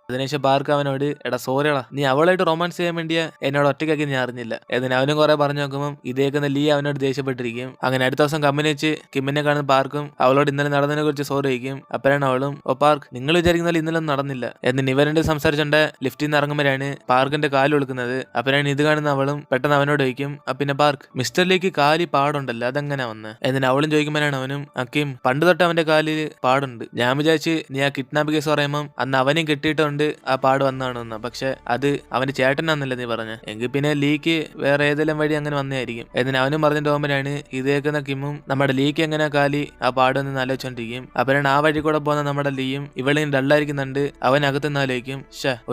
അതിനുശേഷം പാർക്ക് അവനോട് എടാ സോറിയടാ, നീ അവളായിട്ട് റൊമാൻസ് ചെയ്യാൻ വേണ്ടിയ എന്നോട് ഒറ്റയ്ക്കാക്കി ഞാൻ അറിഞ്ഞില്ല. എന്നിട്ട് അവനും കുറെ പറഞ്ഞു നോക്കുമ്പോൾ ഇതേക്കുന്ന ലീ അവനോട് ദേഷ്യപ്പെട്ടിരിക്കും. അങ്ങനെ അടുത്ത ദിവസം കമ്പനി വെച്ച് കിമ്മിനെ കാണുന്ന പാർക്കും അവളോട് ഇന്നലെ നടന്നതിനെ കുറിച്ച് സോറി ചോദിക്കും. അപ്പോഴാണ് അവളും ഓ പാർക്ക്, നിങ്ങൾ വിചാരിക്കുന്ന പോലെ ഇന്നലെ നടന്നില്ല എന്ന് ഇവരുടെ സംസാരിച്ചുകൊണ്ട് ലിഫ്റ്റിൽ നിന്ന് ഇറങ്ങുമ്പോഴാണ് പാർക്കിന്റെ കാല് ഒളുക്കുന്നത്. അപ്പോഴാണ് ഇത് കാണുന്ന അവളും പെട്ടെന്ന് അവനോട് ചോദിക്കും പിന്നെ പാർക്ക്, മിസ്റ്റർ ലീക്ക് കാലി പാടുണ്ടല്ലോ അതെങ്ങനെ വന്ന് എന്നിട്ട് അവളും ചോദിക്കുമ്പോഴാണ് അവനും അക്കിം പണ്ട് തൊട്ട് അവന്റെ കാലിൽ പാടുണ്ട്, ഞാൻ വിചാരിച്ച് നീ ആ കിഡ്നാപ്പ് കേസ് പറയുമ്പോൾ അന്ന് അവനെയും കെട്ടിയിട്ടുണ്ട് ആ പാട് വന്നാണെന്ന്, പക്ഷെ അത് അവന്റെ ചേട്ടനാന്നല്ലേ നീ പറഞ്ഞ, എങ്കിൽ പിന്നെ ലീക്ക് വേറെ ഏതെങ്കിലും വഴി അങ്ങനെ വന്നതായിരിക്കും എന്നിട്ട് അവനും പറഞ്ഞിട്ട് പോകുമ്പോഴാണ് ഇതേക്കുന്ന കിമ്മും നമ്മുടെ ലീക്ക് എങ്ങനെ കാലി ആ പാടൊന്ന് ആലോചിച്ചോണ്ടിരിക്കും. അപ്പോഴാണ് ആ വഴി കൂടെ പോകുന്ന നമ്മുടെ ലീയും ഇവളിങ്ങനെ ഡള്ളായിരിക്കുന്നുണ്ട്. അവനകത്തുനിന്ന് ആലോചിക്കും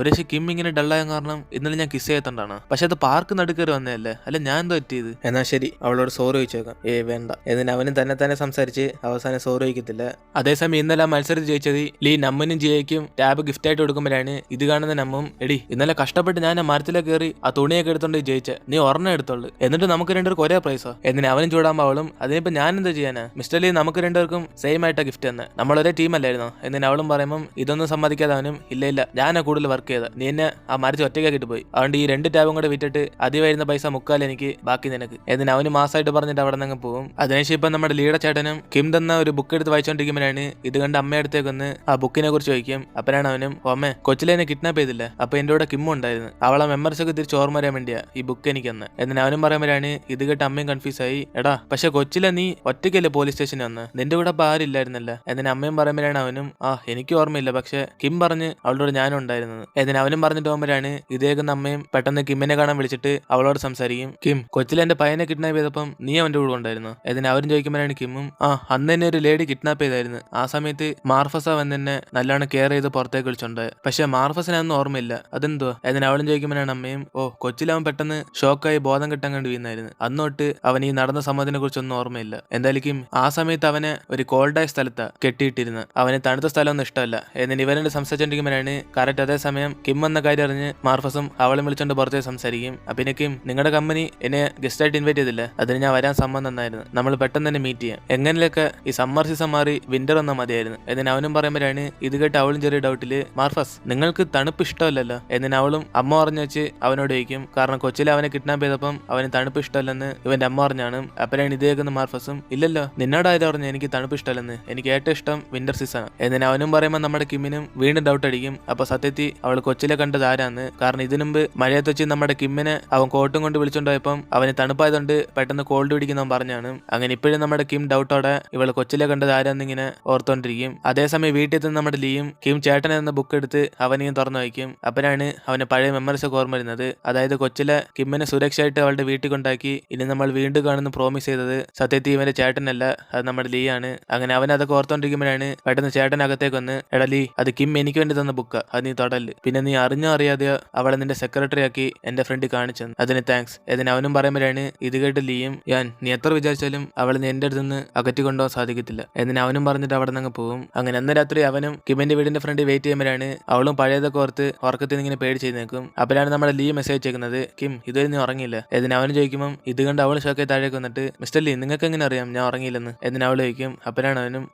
ഒരു കിം ഇങ്ങനെ ഡള്ളായ കാരണം ഇന്നലെ ഞാൻ കിസ് ചെയ്യത്തോണ്ടാണ്, പക്ഷെ അത് പാർക്ക് നടുക്കേറി വന്നതല്ലേ, അല്ല ഞാൻ എന്തോ പറ്റിയത്, എന്നാ ശരി അവളോട് സോറി ചോദിച്ചേക്കാം, വേണ്ട എന്നിട്ട് അവനും തന്നെ സംസാരിച്ച് അവസാനം സോറി ചോദിക്കത്തില്ല. അതേസമയം ഇന്നലെ ആ മത്സരത്തിൽ ജയിച്ചത് ലീ നമ്മനും ജിയയ്ക്കും ടാബ് ഗിഫ്റ്റ് ആയിട്ട് കൊടുക്കുമ്പോഴാണ് ഇത് കാണുന്ന നമ്മും എടി ഇന്നലെ കഷ്ടപ്പെട്ട് ഞാൻ ആ മരത്തിലേക്ക് കയറി ആ തുണിയൊക്കെ എടുത്തോണ്ട് ജയിച്ച, നീ ഒരെണ്ണം എടുത്തോളൂ എന്നിട്ട് നമുക്ക് രണ്ടുപേർക്ക് ഒരേ പ്രൈസോ എന്നിട്ട് അവനും ചൂടാകുമ്പോൾ അവളും അതിനിപ്പോ ഞാൻ എന്താ ചെയ്യാനാ മിസ്റ്റർ ലീ, നമുക്ക് രണ്ടുപേർക്കും സെയിം ആയിട്ടാ ഗിഫ്റ്റ് തന്നെ, നമ്മൾ ഒരേ ടീം അല്ലായിരുന്നോ എന്നിട്ട് അവളും പറയുമ്പോൾ ഇതൊന്നും സമ്മതിക്കാതെ അവനും ഇല്ല ഞാനാ കൂടുതൽ വർക്ക് ചെയ്ത, നീ എന്നെ ആ മരത്തിൽ ഒറ്റയ്ക്കാക്കിട്ട് പോയി, അതുകൊണ്ട് ഈ 2 ടാബും കൂടെ വിറ്റിട്ട് അതി വരുന്ന പൈസ മുക്കാൽ എനിക്ക് ബാക്കി നിനക്ക് എന്നിട്ട് അവന് മാസമായിട്ട് പറഞ്ഞിട്ട് അവിടെ നിന്ന് പോകും. അതിനുശേഷം ഇപ്പം നമ്മുടെ ലീഡർ ചേട്ടനും കിം തന്ന ഒരു ബുക്ക് എടുത്ത് വായിച്ചോണ്ടിരിക്കുമ്പോഴാണ് ഇത് കണ്ട് അമ്മയടുത്തേക്ക് ഒന്ന് ആ ബുക്കിനെ കുറിച്ച് ചോദിക്കും. അപ്പോഴാണ് അവനും അമ്മേ കൊച്ചിലെ എന്നെ കിഡ്നാപ്പ് ചെയ്തില്ല, അപ്പൊ എന്റെ കൂടെ കിമ്മും ഉണ്ടായിരുന്നു, അവളെ മെമ്മറീസ് ഒക്കെ തിരിച്ച് ഓർമ്മ വരാൻ വേണ്ടിയാ ഈ ബുക്ക് എനിക്കെന്ന് എന്നിട്ട് അവനും പറയുമ്പോഴാണ് ഇത് കേട്ട് അമ്മയും കൺഫ്യൂസ് ആയി, എടാ പക്ഷെ കൊച്ചിലെ നീ ഒറ്റയ്ക്കല്ലേ പോലീസ് സ്റ്റേഷനിൽ വന്ന്, നിന്റെ കൂടെ അപ്പൊ ആരില്ലായിരുന്നല്ല എന്നിട്ട് അമ്മയും പറയുമ്പോഴാണ് അവനും എനിക്ക് ഓർമ്മയില്ല, പക്ഷെ കിം പറഞ്ഞ് അവളോട് ഞാനും ഉണ്ടായിരുന്നത് എന്നിട്ട് അവനും പറഞ്ഞിട്ട് പോകുമ്പോഴാണ് ഇതേക്കുന്ന അമ്മയും പെട്ടെന്ന് കിമ്മിനെ കാണാൻ വിളിച്ചിട്ട് അവളോട് സംസാരിക്കും. കിം കൊച്ചിലെ എന്റെ പയ്യനെ കിഡ്നാപ്പ് ചെയ്തപ്പം നീ അവന്റെ കൂടെ ഉണ്ടായിരുന്നു എന്നിട്ട് അവരും ചോദിക്കുമ്പോഴാണ് കിമ്മും അന്ന് തന്നെ ഒരു ലേഡി കിഡ്നാപ്പ് ചെയ്തായിരുന്നു, ആ സമയത്ത് മാർഫസ വന്ന് എന്നെ നല്ലോണം കെയർ ചെയ്ത് പുറത്തേക്ക് വിളിച്ചോണ്ട്, പക്ഷെ മാർഫസിനൊന്നും ഓർമ്മയില്ല അതെന്തോ എന്നിട്ട് അവളും ചോദിക്കുമ്പോഴാണ് അമ്മയും കൊച്ചിലവൻ പെട്ടെന്ന് ഷോക്കായി ബോധം കിട്ടാൻ കണ്ട് വീണായിരുന്നു, അന്നോട്ട് അവൻ ഈ നടന്ന സംഭവത്തിനെ കുറിച്ചൊന്നും ഓർമ്മയില്ല, എന്തായാലും ആ സമയത്ത് അവനെ ഒരു കോൾഡായ സ്ഥലത്താ കെട്ടിയിട്ടിരുന്നു, അവന് തണുത്ത സ്ഥലമൊന്നും ഇഷ്ടമല്ല എന്നിട്ട് ഇവരുടെ സംസാരിച്ചോണ്ടിരിക്കുമ്പോഴാണ് കറക്റ്റ് അതേസമയം കിം എന്ന കാര്യം അറിഞ്ഞ് മാർഫസും അവളെ വിളിച്ചോണ്ട് പുറത്തേക്ക് സംസാരിക്കും. പിന്നെ കിം നിങ്ങളുടെ കമ്പനി എന്നെ ഗസ്റ്റ് ആയിട്ട് ഇൻവൈറ്റ് ചെയ്തില്ല, അതിന് ഞാൻ വരാൻ സമ്മതം തന്നായിരുന്നു, നമ്മൾ പെട്ടെന്ന് തന്നെ മീറ്റ് ചെയ്യാം, എങ്ങനെയൊക്കെ ഈ സമ്മർ സീസൺ മാറി വിന്റർ വന്നാൽ മതിയായിരുന്നു എന്നിട്ട് അവനും പറയുമ്പോഴാണ് ഇത് കേട്ട് അവളും ചെറിയ ഡൗട്ടില് മാർഫസ് നിങ്ങൾക്ക് തണുപ്പ് ഇഷ്ടമല്ലല്ലോ എന്നിട്ട് അവളും അമ്മ പറഞ്ഞു വെച്ച് അവനോട് ചോദിക്കും, കാരണം കൊച്ചിലെ അവനെ കിഡ്നാപ്പ് ചെയ്തപ്പം അവന് തണുപ്പ് ഇഷ്ടമല്ലെന്ന് ഇവന്റെ അമ്മ പറഞ്ഞാണ്. അപ്പോഴാണ് ഇത് കേൾക്കുന്ന മാർഫസും ഇല്ലല്ലോ നിന്നോടായത് പറഞ്ഞു എനിക്ക് തണുപ്പ് ഇഷ്ടമല്ലെന്ന്, എനിക്ക് ഏറ്റവും ഇഷ്ടം വിന്റർ സീസൺ എന്നിട്ട് അവനും പറയുമ്പോൾ നമ്മുടെ കിമ്മിനും വീണ്ടും ഡൗട്ട് അടിക്കും, അപ്പൊ സത്യത്തിൽ അവൾ കൊച്ചിലെ കണ്ടത് ആരാന്ന്, കാരണം ഇതിനുമുമ്പ് മഴയത്ത് വെച്ച് നമ്മുടെ കിമ്മിനെ അവൻ കോട്ടും കൊണ്ട് വിളിച്ചോണ്ടായപ്പം അവന് തണുപ്പായതുകൊണ്ട് പെട്ടെന്ന് കോൾഡ് പിടിക്കുന്നവൻ പറഞ്ഞാണ്. അങ്ങനെ ഇപ്പോഴും നമ്മുടെ കിം ഡൗട്ടോടെ ഇവള് കൊച്ചിലെ കണ്ടത് ആരാന്നിങ്ങനെ ഓർത്തോണ്ടിരിക്കും. അതേസമയം വീട്ടിൽ നിന്ന് നമ്മുടെ ലീയും കിം ചേട്ടൻ എന്ന ബുക്ക് എടുത്ത് അവനെയും തുറന്നു വയ്ക്കും. അപ്പോഴാണ് അവന് പഴയ മെമ്മറീസ് ഒക്കെ ഓർമ്മ വരുന്നത്. അതായത് കൊച്ചിലെ കിമ്മിനെ സുരക്ഷയായിട്ട് അവളുടെ വീട്ടിൽ കൊണ്ടാക്കി ഇനി നമ്മൾ വീണ്ടും കാണുന്നു പ്രോമിസ് ചെയ്തത് സത്യത്തിൽ ഇവന്റെ ചേട്ടനല്ല, അത് നമ്മുടെ ലീ ആണ്. അങ്ങനെ അവൻ അതൊക്കെ ഓർത്തോണ്ടിരിക്കുമ്പോഴാണ് പെട്ടെന്ന് ചേട്ടൻ അകത്തേക്ക് വന്ന് എടാ ലീ അത് കിം എനിക്ക് വേണ്ടി തന്ന ബുക്കാ, അത് നീ തൊടല്, പിന്നെ നീ അറിഞ്ഞോ അറിയാതെയോ അവളെ നിന്റെ സെക്രട്ടറി ആക്കി എന്റെ ഫ്രണ്ട് കാണിച്ചത്, അതിന് താങ്ക്സ് എന്നിട്ട് അവനും പറയുമ്പോഴാണ് ഇത് കേട്ട് ലീയും നീ എത്ര വിചാരിച്ചാലും അവളെ നീ എന്റെ അടുത്ത് നിന്ന് അകറ്റി കൊണ്ടുപോകാൻ സാധിക്കത്തില്ല എന്നിട്ട് അവനും പറഞ്ഞിട്ട് അവിടെ നിന്ന് പോകും. അങ്ങനെ അന്ന് രാത്രി അവനും കിമ്മിന്റെ വീടിന്റെ ഫ്രണ്ട് വെയിറ്റ് ചെയ്യുമ്പോഴാണ് അവളും പഴയതൊക്കെ ഓർത്ത് ഉറക്കത്തിൽ ഇങ്ങനെ പേടിച്ച് നിൽക്കും. അപ്പോഴാണ് നമ്മുടെ ലീ മെസ്സേജ് ചെയ്യുന്നത് കിം ഇതുവരെ നീ ഉറങ്ങിയില്ല എന്നിട്ട് അവനും ചോദിക്കുമ്പോൾ ഇത് കണ്ട് അവൾ ഷോക്കായി താഴേക്ക് വന്നിട്ട് മിസ്റ്റർ ലീ നിങ്ങൾക്ക് എങ്ങനെ അറിയാം ഞാൻ ഉറങ്ങിയില്ലെന്ന് എന്നിട്ട് അവൾ ചോദിക്കും. അപ്പോഴാണ് അവനും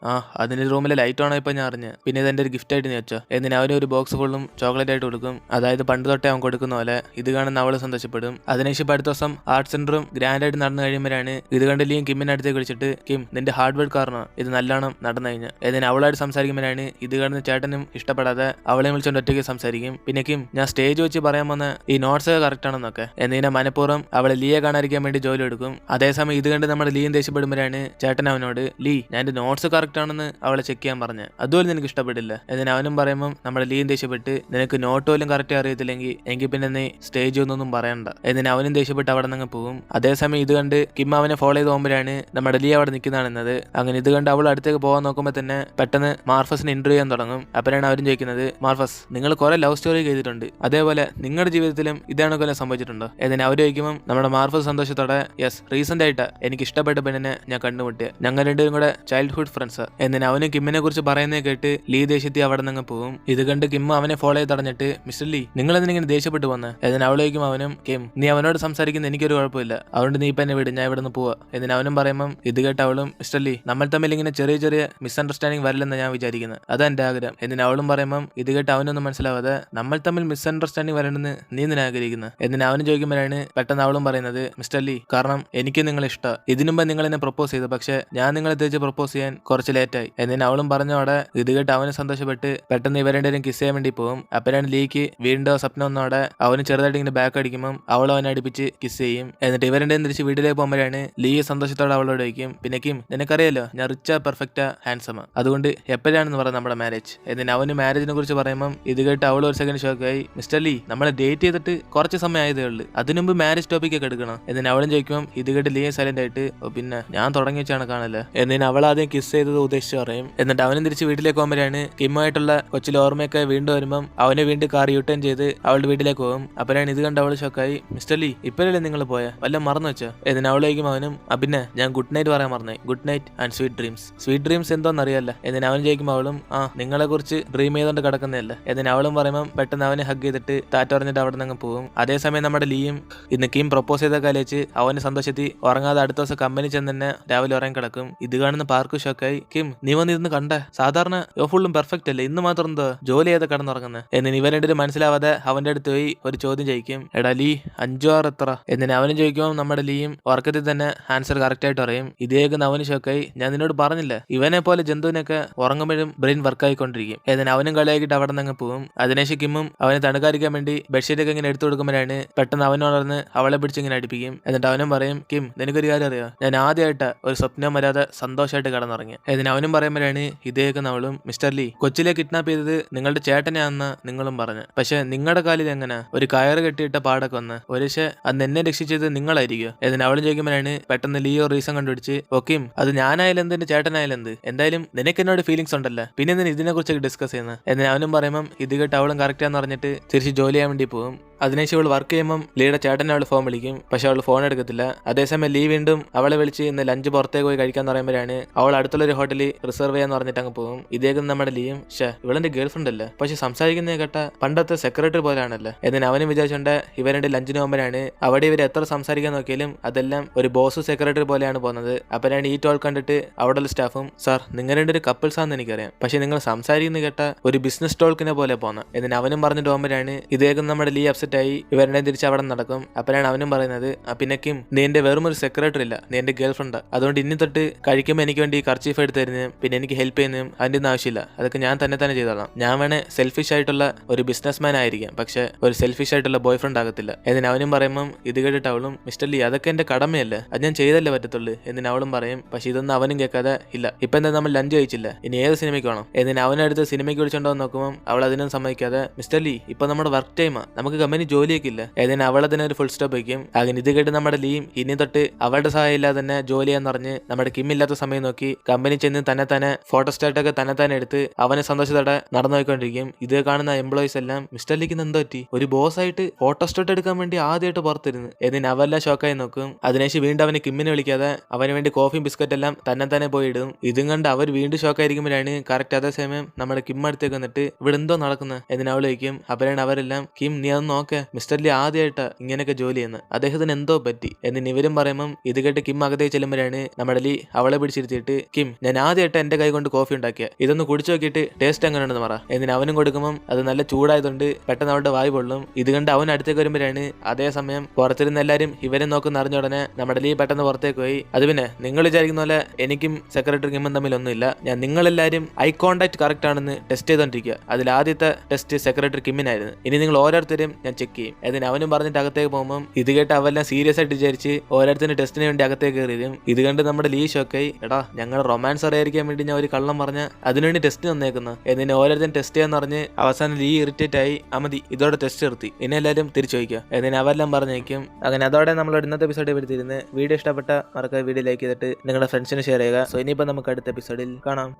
അതിന്റെ റൂമിലെ ലൈറ്റ് ഓൺ ആയപ്പോൾ ഞാൻ അറിഞ്ഞു, പിന്നെ ഇത് എന്റെ ഒരു ഗിഫ്റ്റ് ആയിട്ട് നീ വെച്ചോ എന്നിട്ട് അവനും ഒരു ബോക്സ് ഫുള്ളും ചോക്ലേറ്റ് ആയിട്ട് കൊടുക്കും. അതായത് പണ്ട് തൊട്ടേ അവൻ കൊടുക്കുന്ന പോലെ ഇത് കാണുന്ന അവള് സന്തോഷപ്പെടും. അതിനുശേഷം അടുത്ത ദിവസം ആർട്ട് സെന്ററും ഗ്രാൻഡ് ആയിട്ട് നടന്നു കഴിയുമ്പോഴാണ് ഇത് കണ്ട് ലീയും കിമ്മിന്റെ അടുത്തേക്ക് വിളിച്ചിട്ട് കിം നിന്റെ ഹാർഡ് വർക്ക് കാരണം ഇത് നല്ലോണം നടന്നു കഴിഞ്ഞു എന്നിട്ട് അവളായിട്ട് സംസാരിക്കുമ്പോഴാണ് ഇത് കാണുന്ന ചേട്ടനും ഇഷ്ടപ്പെടാതെ അവളെ വിളിച്ചോണ്ട് ഒറ്റയ്ക്ക് സംസാരിക്കും. പിന്നെ കിം ഞാൻ സ്റ്റേജ് വെച്ച് പറയാൻ വന്ന ഈ നോട്ട്സ് കറക്റ്റ് ആണെന്നൊക്കെ എന്നിങ്ങനെ മനഃപൂർവ്വം അവളെ ലീയെ കാണാതിരിക്കാൻ വേണ്ടി ജോലി എടുക്കും. അതേസമയം ഇത് കണ്ട് നമ്മുടെ ലീയും ദേഷ്യപ്പെടുമ്പോഴാണ് ചേട്ടൻ അവനോട് ലീ ഞാൻ എന്റെ നോട്ട്സ് കറക്റ്റ് ആണെന്ന് അവളെ ചെക്ക് ചെയ്യാൻ പറഞ്ഞ, അതുപോലെ നിനക്ക് ഇഷ്ടപ്പെട്ടില്ല എന്നിട്ട് അവനും പറയുമ്പോൾ നമ്മുടെ ലീയും ദേഷ്യപ്പെട്ട് നിനക്ക് നോട്ട് പോലും കറക്റ്റ് അറിയത്തില്ലെങ്കിൽ എങ്കിൽ പിന്നെ നീ സ്റ്റേജ് ഒന്നും പറയണ്ട എന്നിട്ട് അവനും ദേഷ്യപ്പെട്ട് അവിടെ നിന്ന് പോകും. അതേസമയം ഇത് കണ്ട് കിം അവനെ ഫോളോ ചെയ്ത് പോകുമ്പോഴാണ് നമ്മുടെ ലീ അവിടെ നിൽക്കുന്നതാണെന്നത്. അങ്ങനെ ഇത് കണ്ട് അവൾ അടുത്തേക്ക് പോകാൻ നോക്കുമ്പോൾ തന്നെ പെട്ടെന്ന് മാർഫസിന് ഇന്റർവ്യൂ ചെയ്യാൻ തുടങ്ങും. അപ്പോഴാണ് അവരും ചോദിക്കുന്നത് മാർഫസ് നിങ്ങൾ കുറെ ലവ് സ്റ്റോറി ചെയ്തിട്ടുണ്ട്, അതേപോലെ നിങ്ങളുടെ ജീവിതത്തിലും ഇതാണ് കൊല്ലം സംഭവിച്ചിട്ടുണ്ടോ എന്നിട്ട് അവർ ചോദിക്കുമ്പോൾ നമ്മുടെ മാർഫസ് സന്തോഷത്തോടെ യെസ് റീസെന്റ് ആയിട്ട് എനിക്ക് ഇഷ്ടപ്പെട്ട പെണ്ണിനെ ഞാൻ കണ്ടുമുട്ടിയ, ഞങ്ങൾ രണ്ടുപേരും കൂടെ ചൈൽഡ്ഹുഡ് ഫ്രണ്ട്സ് എന്നിട്ട് അവനും കിമ്മിനെ കുറിച്ച് പറയുന്നത് കേട്ട് ലീ ദേഷ്യത്തി അവിടെ നിന്ന് പോകും. ഇത് കണ്ട് കിം അവനെ ഫോളോ ചെയ്ത് തടഞ്ഞിട്ട് മിസ്റ്റർ ലീ നിങ്ങൾ എന്തിനിങ്ങനെ ദേഷ്യപ്പെട്ടു വന്ന് എന്നിട്ട് അവളേക്കും അവനും കിം നീ അവനോട് സംസാരിക്കുന്ന എനിക്കൊരു കുഴപ്പമില്ല, അതുകൊണ്ട് നീ ഇപ്പം എന്നെ വിട്, ഞാൻ ഇവിടെ നിന്ന് പോവാ എന്നിട്ട് അവനും പറയുമ്പം ഇത് കേട്ട് അവളും മിസ്റ്റർ ലീ നമ്മൾ തമ്മിൽ ഇങ്ങനെ ചെറിയ ചെറിയ മിസ്അണ്ടർസ്റ്റാൻഡിങ് വരില്ലെന്ന് ഞാൻ വിചാരിക്കുന്നത്, അതാ എന്റെ ആഗ്രഹം എന്നിട്ട് അവളും പറയുമ്പം ഇത് കേട്ട് കേട്ട് അവനൊന്നും മനസ്സിലാവാതെ നമ്മൾ തമ്മിൽ മിസ്അണ്ടർസ്റ്റാൻഡിങ് വരണമെന്ന് നീ എന്തിനാ ആഗ്രഹിക്കുന്നത് എന്നിട്ട് അവനും ചോദിക്കുമ്പോഴാണ് പെട്ടെന്ന് അവളും പറയുന്നത്, മിസ്റ്റർ ലീ, കാരണം എനിക്ക് നിങ്ങളെ ഇഷ്ടം. ഇതിനുമ്പ് നിങ്ങൾ എന്നെ പ്രപ്പോസ് ചെയ്തു, പക്ഷെ ഞാൻ നിങ്ങളെ തിരിച്ച് പ്രപ്പോസ് ചെയ്യാൻ കുറച്ച് ലേറ്റായി. എന്നിട്ട് അവളും പറഞ്ഞോടെ ഇത് കേട്ട് അവന് സന്തോഷപ്പെട്ട് പെട്ടെന്ന് ഇവരെന്തെങ്കിലും കിസ് ചെയ്യാൻ വേണ്ടി പോകും. അപ്പോഴാണ് ലീക്ക് വീണ്ടും സ്വപ്നം വന്നോടെ അവന് ചെറുതായിട്ട് ഇങ്ങനെ ബാക്ക് അടിക്കുമ്പോൾ അവൾ അവനെ അടുപ്പിച്ച് കിസ് ചെയ്യും. എന്നിട്ട് ഇവരെന്തെങ്കിലും തിരിച്ച് വീട്ടിലേക്ക് പോകുമ്പോഴാണ് ലീ സന്തോഷത്തോടെ അവളോട് ചോദിക്കും, പിന്നെ കിം, നിനക്കറിയാലോ ഞാൻ റിച്ചാ പെർഫെക്റ്റാ ഹാൻസമാ, അതുകൊണ്ട് എപ്പോഴാണെന്ന് പറയാം നമ്മുടെ മാരേജ്. എന്നിട്ട് അവന് മാരേജിനെ കുറിച്ച് പറയുമ്പോൾ ഇത് കേട്ട് അവൾ ഒരു സെക്കൻഡ് ഷോക്കായി, മിസ്റ്റർ ലീ, നമ്മളെ ഡേറ്റ് ചെയ്തിട്ട് കുറച്ച് സമയം ആയതേ ഉള്ളൂ, അതിനുമ്പ് മാരേജ് ടോപ്പിക് ഒക്കെ എടുക്കണം. എന്നിട്ട് അവളും ചോദിക്കും. ഇത് കേട്ട് ലീ സൈലന്റ് ആയിട്ട്, പിന്നെ ഞാൻ തുടങ്ങി വെച്ചാണ് കാണല്ലേ. എന്നിട്ട് അവൾ ആദ്യം കിസ് ചെയ്തത് ഉദ്ദേശിച്ച് പറയും. എന്നിട്ട് അവനും തിരിച്ച് വീട്ടിലേക്ക് പോകുമ്പോഴാണ് കിമ്മായിട്ടുള്ള കൊച്ചിലെ ഓർമ്മയൊക്കെ വീണ്ടും വരുമ്പം അവനെ വീണ്ടും കാർ യൂട്ടേൺ ചെയ്ത് അവളുടെ വീട്ടിലേക്ക് പോകും. അപ്പോഴാണ് ഇത് കണ്ട് അവൾ ഷോക്കായി, മിസ്റ്റർ ലീ, ഇപ്പോഴല്ലേ നിങ്ങൾ പോയാ, വല്ല മറന്നു വെച്ചോ. എന്നിട്ട് അവളേക്കും അവനും, പിന്നെ ഞാൻ ഗുഡ് നൈറ്റ് പറയാൻ മറന്നേ, good night and sweet dreams. Sweet dreams എന്തോന്ന് അറിയാല്ല. എന്നിട്ട് അവൻ ചോദിക്കുമ്പോൾ അവളും, നിങ്ങളെ കുറിച്ച് ഡ്രീം ചെയ്തോണ്ട് കിടക്കുന്നതല്ലേ. എന്നിട്ട് അവളും പറയുമ്പോൾ പെട്ടെന്ന് അവനെ ഹഗ് ചെയ്തിട്ട് ടാറ്റ പറഞ്ഞിട്ട് അവിടെ നിന്ന് പോകും. അതേസമയം നമ്മുടെ ലീയും ഇന്ന് കിം പ്രപ്പോസ് ചെയ്ത കാലിച്ച് അവന് സന്തോഷത്തിൽ ഉറങ്ങാതെ അടുത്ത ദിവസം കമ്പനി ചെന്ന് തന്നെ രാവിലെ ഉറങ്ങി കിടക്കും. ഇത് കാണുന്ന പാർക്ക് ഷോക്കായി, കിം, നീ വന്ന് ഇരുന്ന് കണ്ടേ, സാധാരണ ഫുള്ളും പെർഫെക്റ്റ് അല്ലേ, ഇന്ന് മാത്രം എന്തോ ജോലി ചെയ്ത് കിടന്നുറങ്ങുന്നത്. എന്നിട്ട് ഇവരുടെ മനസ്സിലാവാതെ അവന്റെ അടുത്ത് പോയി ഒരു ചോദ്യം ചോദിക്കും, എടാ ലീ, 5 എത്ര? എന്നിട്ട് അവനും ചോദിക്കുമ്പോൾ നമ്മുടെ ലീയും ഉറക്കത്തിൽ തന്നെ ആൻസർ കറക്റ്റ് ആയിട്ട് പറയും. ഇതേക്കുന്ന അവന് ഷോക്കായി, ഞാൻ നിന്നോട് പറഞ്ഞില്ല, ഇവനെ പോലെ ജന്തുവിനൊക്കെ ഉറങ്ങുമ്പോഴും ബ്രെയിൻ വർക്ക് ആയിക്കൊണ്ടിരിക്കും. എന്നിട്ട് അവനും കളിയാക്കിയിട്ട് അവിടെ നിന്ന് പോകും. അതിനുശേഷം കിമ്മും അവനെ തണുക്കാതിരിക്കാൻ വേണ്ടി ബെഡ്ഷീറ്റ് ഒക്കെ ഇങ്ങനെ എടുത്തു കൊടുക്കുമ്പോഴാണ് പെട്ടെന്ന് അവനോടർന്ന് അവളെ പിടിച്ച് ഇങ്ങനെ അടുപ്പിക്കും. എന്നിട്ട് അവനും പറയും, കിം, നിനക്കൊരു കാര്യം അറിയാം, ഞാൻ ആദ്യമായിട്ട് ഒരു സ്വപ്നം വരാതെ സന്തോഷമായിട്ട് കിടന്നുറങ്ങി. എന്നിട്ട് അവനും പറയുമ്പോഴാണ് ഇതേക്കുന്ന അവളും, മിസ്റ്റർ ലീ, കൊച്ചിലെ കിഡ്നാപ്പ് ചെയ്തത് നിങ്ങളുടെ ചേട്ടനെയാണെന്ന് നിങ്ങളും പറഞ്ഞു, പക്ഷെ നിങ്ങളുടെ കാലിൽ എങ്ങനെ ഒരു കയറ് കെട്ടിയിട്ട പാടൊക്കെ വന്ന് ഒരുപക്ഷെ അന്ന് എന്നെ രക്ഷിച്ചത് നിങ്ങളായിരിക്കും. എന്നിട്ട് അവളും ചോദിക്കുമ്പോഴാണ് പെട്ടെന്ന് ലീയോ റീസൺ കണ്ടുപിടിച്ച്, ഓക്കെയും അത് ഞാനായാലും എന്ത്, എന്റെ ചേട്ടനായാലും എന്ത്, എന്തായാലും നിനക്ക് എന്നോട് ഫീലിംഗ്സ് ഉണ്ടല്ലോ, പിന്നെ എന്തിനാ ഇതിനെ കുറിച്ചൊക്കെ ഡിസ്കസ് ചെയ്യുന്നത്. എന്നിട്ട് അവനും പറയുമ്പോൾ ഇത് കേട്ട് അവളും കറക്റ്റാന്ന് പറഞ്ഞിട്ട് തിരിച്ച് ജോലി ചെയ്യാൻ വേണ്ടി പോകും. അതിനുശേഷം അവൾ വർക്ക് ചെയ്യുമ്പം ലീയുടെ ചേട്ടനെ അവൾ ഫോൺ വിളിക്കും, പക്ഷെ അവൾ ഫോൺ എടുക്കത്തില്ല. അതേസമയം ലീ വീണ്ടും അവളെ വിളിച്ച് ഇന്ന് ലഞ്ച് പുറത്തേക്ക് പോയി കഴിക്കാൻ പറയുമ്പോഴാണ് അവൾ അടുത്തുള്ളൊരു ഹോട്ടലിൽ റിസർവ് ചെയ്യാന്ന് പറഞ്ഞിട്ട് അങ്ങ് പോകും. ഇതേക്കും നമ്മുടെ ലീയും, ഇവളെന്റെ ഗേൾ ഫ്രണ്ട് അല്ല, പക്ഷെ സംസാരിക്കുന്ന കേട്ട പണ്ടത്തെ സെക്രട്ടറി പോലെയാണല്ലോ. എന്നിട്ട് അവനും വിചാരിച്ചുകൊണ്ട് ഇവരുടെ ലഞ്ചിന് പോകുമ്പോഴാണ് അവിടെ ഇവർ എത്ര സംസാരിക്കാൻ നോക്കിയാലും അതെല്ലാം ഒരു ബോസ് സെക്രട്ടറി പോലെയാണ് പോകുന്നത്. അപ്പോഴാണ് ഈ ടോൾ കണ്ടിട്ട് അവിടെ സ്റ്റാഫും, സാർ, നിങ്ങൾ രണ്ടൊരു കപ്പിൾസ് ആണെന്ന് എനിക്കറിയാം, പക്ഷെ നിങ്ങൾ സംസാരിക്കുന്ന കേട്ട ഒരു ബിസിനസ് ടോൾക്കിനെ പോലെ പോകുന്നത്. എന്നിട്ട് അവനും പറഞ്ഞിട്ട് പോകുമ്പോഴാണ് ഇതേക്കും നമ്മുടെ ലീ അപ്സെറ്റ് ആയി ഇവരുടെ തിരിച്ച് അവിടെ നടക്കും. അപ്പോഴാണ് അവനും പറയുന്നത്, പിന്നെക്കും നീ എന്റെ വെറും ഒരു സെക്രട്ടറി ഇല്ല, നീ എന്റെ ഗേൾ ഫ്രണ്ട്, അതുകൊണ്ട് ഇനി തൊട്ട് കഴിക്കുമ്പോൾ എനിക്ക് വേണ്ടി കർച്ചീഫ് എടുത്ത് തരുന്നതും പിന്നെ എനിക്ക് ഹെൽപ്പ് ചെയ്യുന്നതും അതിന്റെ ഒന്നും ആവശ്യമില്ല, അതൊക്കെ ഞാൻ തന്നെ ചെയ്തോളാം. ഞാൻ വേണേ സെൽഫിഷ് ആയിട്ടുള്ള ഒരു ബിസിനസ് മാൻ ആയിരിക്കാം, പക്ഷെ ഒരു സെൽഫിഷ് ആയിട്ടുള്ള ബോയ് ഫ്രണ്ട് ആകത്തില്ല. എന്നിട്ട് അവനും പറയുമ്പോൾ ഇത് കേട്ടിട്ട് അവളും, മിസ്റ്റർ ലീ, അതൊക്കെ എന്റെ കടമയല്ലേ, അത് ഞാൻ ചെയ്തല്ലേ പറ്റത്തുള്ളൂ. എന്നിട്ട് അവളും പറയും, പക്ഷെ ഇതൊന്നും അവനും കേൾക്കാതെ, ഇല്ല, ഇപ്പൊ എന്താ നമ്മൾ ലഞ്ച് കഴിച്ചില്ല, ഇനി ഏത് സിനിമയ്ക്ക് വേണം. എന്നിട്ട് അവനടുത്ത് സിനിമയ്ക്ക് വിളിച്ചോണ്ടോ നോക്കുമ്പോൾ അവൾ അതിനും സമ്മതിക്കാതെ, മിസ്റ്റർ ലീ, ഇപ്പൊ നമ്മുടെ വർക്ക് ടൈമാ, നമുക്ക് കമ്പനി ജോലിയൊക്കെ ഇല്ല. ഏതിന് അവൾ അതിനൊരു ഫുൾ സ്റ്റോപ്പ് വയ്ക്കും. അങ്ങനെ ഇത് കേട്ട് നമ്മുടെ ലീയും ഇനി തൊട്ട് അവളുടെ സഹായം ഇല്ലാതെ തന്നെ ജോലി ചെയ്യാന്ന് പറഞ്ഞ് നമ്മുടെ കിം ഇല്ലാത്ത സമയം നോക്കി കമ്പനി ചെന്ന് തന്നെ ഫോട്ടോസ്റ്റാറ്റൊക്കെ തന്നെ എടുത്ത് അവനെ സന്തോഷത്തോടെ നടന്നു പോയിക്കൊണ്ടിരിക്കും. ഇത് കാണുന്ന എംപ്ലോയീസ് എല്ലാം, മിസ്റ്റർ ലീക്ക് എന്തോ പറ്റി, ഒരു ബോസ് ആയിട്ട് ഫോട്ടോസ്റ്റാറ്റ് എടുക്കാൻ വേണ്ടി ആദ്യമായിട്ട് പുറത്തിരുന്നു. എന്നിട്ട് അവരെല്ലാം ഷോക്കായി നോക്കും. അതിനുശേഷം വീണ്ടും അവനെ കിമ്മിനെ വിളിക്കാതെ അവന് വേണ്ടി കോഫിയും ബിസ്ക്കറ്റ് എല്ലാം തന്നെ പോയി ഇടും. ഇതും കണ്ട് അവർ വീണ്ടും ഷോക്കായിരിക്കുമ്പോഴാണ് കറക്റ്റ് അതേ സമയം നമ്മുടെ കിം അടുത്തേക്ക് വന്നിട്ട് ഇവിടെ എന്തോ നടക്കുന്നത് എന്നിന് അവൾ വയ്ക്കും. അപ്പോഴാണ് അവരെല്ലാം, കിം, നീ അത് നോക്ക്, മിസ്റ്റർ ലീ ആദ്യമായിട്ട് ഇങ്ങനെയൊക്കെ ജോലി ചെയ്യുന്നത്, അദ്ദേഹത്തിന് എന്തോ പറ്റി എന്നിന് ഇവരും പറയുമ്പം ഇത് കേട്ട് കിം അകത്തേക്ക് ചെല്ലുമ്പോഴാണ് നമ്മുടെ ലീ അവളെ പിടിച്ചിരുത്തിയിട്ട്, കിം, ഞാൻ ആദ്യമായിട്ട് എന്റെ കൈ കൊണ്ട് കോഫി ഉണ്ടാക്കിയ, ഇതൊന്ന് കുടിച്ചു നോക്കിയിട്ട് ടേസ്റ്റ് എങ്ങനെയാണെന്ന് പറ. എന്നിന് അവനും കൊടുക്കുമ്പോൾ അത് നല്ല ചൂടായതുകൊണ്ട് പെട്ടെന്ന് അവളുടെ വായ് പൊള്ളും. ഇത് കണ്ട് അവൻ അടുത്തേക്ക് വരുമ്പോഴാണ് അതേസമയം പുറത്തിരുന്ന എല്ലാവരും ഇവരെ നോക്കുന്ന അറിഞ്ഞ ഉടനെ നമ്മുടെ ലീ പെട്ടെന്ന് പുറത്തേക്ക് പോയി, അത് പിന്നെ നിങ്ങൾ വിചാരിക്കുന്ന പോലെ എനിക്കും സെക്രട്ടറി കിമ്മും തമ്മിലൊന്നുമില്ല, ഞാൻ നിങ്ങളെല്ലാവരും ഐ കോണ്ടാക്ട് കറക്റ്റ് ആണെന്ന് ടെസ്റ്റ് ചെയ്തോണ്ടിരിക്കുക, അതിൽ ആദ്യത്തെ ടെസ്റ്റ് സെക്രട്ടറി കിമ്മിനായിരുന്നു, ഇനി നിങ്ങൾ ഓരോരുത്തരും ഞാൻ ചെക്ക് ചെയ്യും. എന്നിന് അവനും പറഞ്ഞിട്ട് അകത്തേക്ക് പോകുമ്പോൾ ഇത് കേട്ട് അവെല്ലാം സീരിയസ് ആയിട്ട് വിചാരിച്ച് ഓരോരുത്തരും ടെസ്റ്റിന് വേണ്ടി അകത്തേക്ക് കയറിയും. ഇത് കണ്ട് നമ്മുടെ ലീ ഷോക്കായി, എടാ, ഞങ്ങൾ റൊമാൻസ് അറിയാതിരിക്കാൻ വേണ്ടി ഞാൻ ഒരു കള്ളം പറഞ്ഞ അതിനുവേണ്ടി ടെസ്റ്റ് തന്നേക്കുന്നു. എന്നിട്ട് ഓരോരുത്തരും ടെസ്റ്റ് ചെയ്യാന്ന് പറഞ്ഞ് അവസാനം ലീ ഇറിറ്റേറ്റ് ആയി, മതി, ഇതോടെ ടെസ്റ്റ് നിർത്തി, ഇനി എല്ലാവരും തിരിച്ചു ചോദിക്കുക. എന്നിട്ട് അവെല്ലാം പറഞ്ഞേക്കും. അങ്ങനെ അതോടെ നമ്മൾ ഇന്നത്തെ എപ്പിസോഡ് വരുത്തിയിരുന്നത്. വീഡിയോ ഇഷ്ടപ്പെട്ട മറക്കാതെ വീഡിയോ ലൈക്ക് ചെയ്തിട്ട് നിങ്ങളുടെ ഫ്രണ്ട്സിന് ഷെയർ ചെയ്യുക. സോ ഇനിയിപ്പോൾ നമുക്ക് അടുത്ത എപ്പിസോഡിൽ കാണാം.